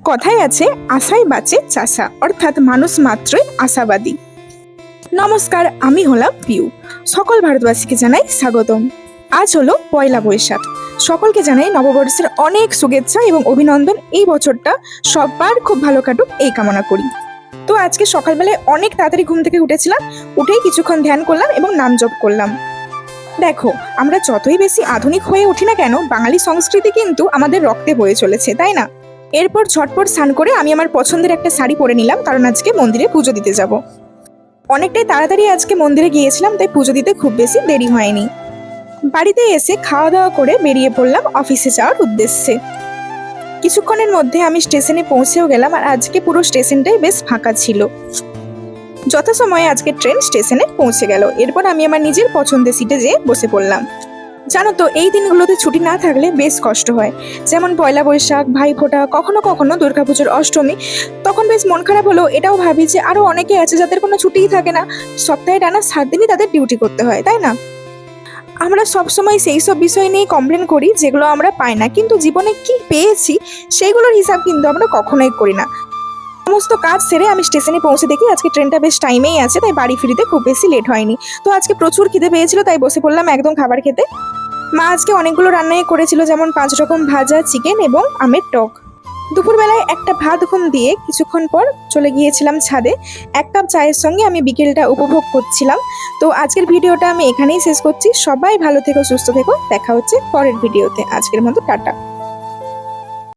কথায় আছে আশায় বাঁচে চাষা, অর্থাৎ মানুষ মাত্রই আশাবাদী। নমস্কার, আমি হলাম পিউ। সকল ভারতবাসীকে জানাই স্বাগতম। আজ হলো পয়লা বৈশাখ। সকলকে জানাই নববর্ষের অনেক শুভেচ্ছা এবং অভিনন্দন। এই বছরটা সবার খুব ভালো কাটুক এই কামনা করি। তো আজকে সকালবেলায় অনেক তাড়াতাড়ি ঘুম থেকে উঠেছিলাম, উঠেই কিছুক্ষণ ধ্যান করলাম এবং নাম জপ করলাম। দেখো, আমরা যতই বেশি আধুনিক হয়ে উঠি না কেন, বাঙালি সংস্কৃতি কিন্তু আমাদের রক্তে বয়ে চলেছে, তাই না? এরপর ঝটপট স্নান করে আমি আমার পছন্দের একটা শাড়ি পরে নিলাম, কারণ আজকে মন্দিরে পুজো দিতে যাব। অনেকটাই তাড়াতাড়ি আজকে মন্দিরে গিয়েছিলাম, তাই পুজো দিতে খুব বেশি দেরি হয়নি। বাড়িতে এসে খাওয়া দাওয়া করে বেরিয়ে পড়লাম অফিসে যাওয়ার উদ্দেশ্যে। কিছুক্ষণের মধ্যে আমি স্টেশনে পৌঁছেও গেলাম, আর আজকে পুরো স্টেশনটাই বেশ ফাঁকা ছিল। যথাসময়ে আজকে ট্রেন স্টেশনে পৌঁছে গেল। এরপর আমি আমার নিজের পছন্দের সিটে যেয়ে বসে পড়লাম। জানো তো, এই দিনগুলোতে ছুটি না থাকলে বেশ কষ্ট হয়। যেমন পয়লা বৈশাখ, ভাইফোঁটা, কখনো কখনো দুর্গাপুজোর অষ্টমী। তখন বেশ মন খারাপ হলেও এটাও ভাবি যে আরো অনেকে আছে যাদের কোনো ছুটিই থাকে না, সপ্তাহে টানা 7 দিনই তাদের ডিউটি করতে হয়, তাই না? আমরা সবসময় সেই সব বিষয় নিয়ে কমপ্লেন করি যেগুলো আমরা পাই না, কিন্তু জীবনে কি পেয়েছি সেইগুলোর হিসাব কিন্তু আমরা কখনোই করি না। সমস্ত কাজ সেরে আমি স্টেশনে পৌঁছে দেখি আজকে ট্রেনটা বেশ টাইমেই আছে, তাই বাড়ি ফিরিতে খুব বেশি লেট হয়নি। তো আজকে প্রচুর খিদে পেয়েছিল, তাই বসে পড়লাম একদম খাবার খেতে। মা আজকে অনেকগুলো রান্নাই করেছিল, যেমন 5 রকম ভাজা, চিকেন এবং আমের টক। দুপুরবেলায় একটা ভাত ঘুম দিয়ে কিছুক্ষণ পর চলে গিয়েছিলাম ছাদে। 1 কাপ চায়ের সঙ্গে আমি বিকেলটা উপভোগ করছিলাম। তো আজকের ভিডিওটা আমি এখানেই শেষ করছি। সবাই ভালো থেকো, সুস্থ থেকো। দেখা হচ্ছে পরের ভিডিওতে। আজকের মতো টাটা।